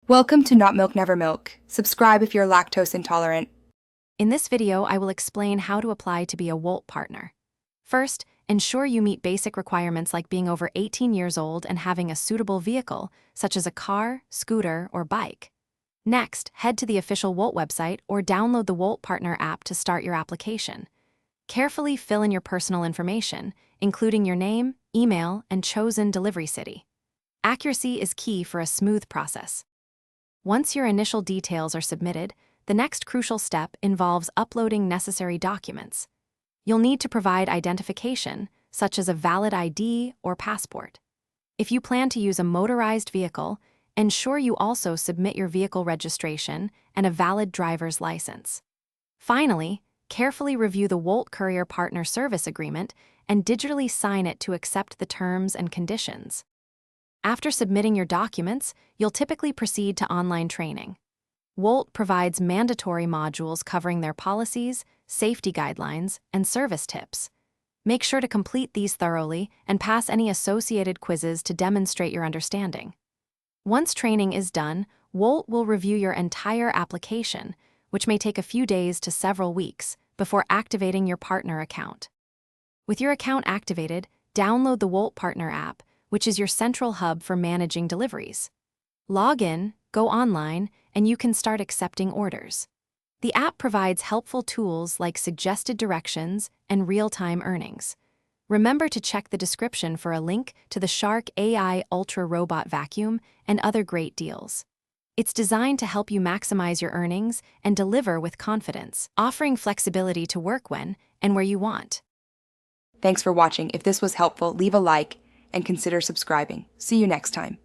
Welcome to Not Milk Never Milk. Subscribe if you're lactose intolerant. In this video, I will explain how to apply to be a Wolt partner. First, ensure you meet basic requirements like being over 18 years old and having a suitable vehicle, such as a car, scooter, or bike. Next, head to the official Wolt website or download the Wolt Partner app to start your application. Carefully fill in your personal information, including your name, email, and chosen delivery city. Accuracy is key for a smooth process. Once your initial details are submitted, the next crucial step involves uploading necessary documents. You'll need to provide identification, such as a valid ID or passport. If you plan to use a motorized vehicle, ensure you also submit your vehicle registration and a valid driver's license. Finally, carefully review the Wolt Courier Partner Service Agreement and digitally sign it to accept the terms and conditions. After submitting your documents, you'll typically proceed to online training. Wolt provides mandatory modules covering their policies, safety guidelines, and service tips. Make sure to complete these thoroughly and pass any associated quizzes to demonstrate your understanding. Once training is done, Wolt will review your entire application, which may take a few days to several weeks, before activating your partner account. With your account activated, download the Wolt Partner app, which is your central hub for managing deliveries. Log in, go online, and you can start accepting orders. The app provides helpful tools like suggested directions and real-time earnings. Remember to check the description for a link to the Shark AI Ultra Robot Vacuum and other great deals. It's designed to help you maximize your earnings and deliver with confidence, offering flexibility to work when and where you want. Thanks for watching. If this was helpful, leave a like and consider subscribing. See you next time.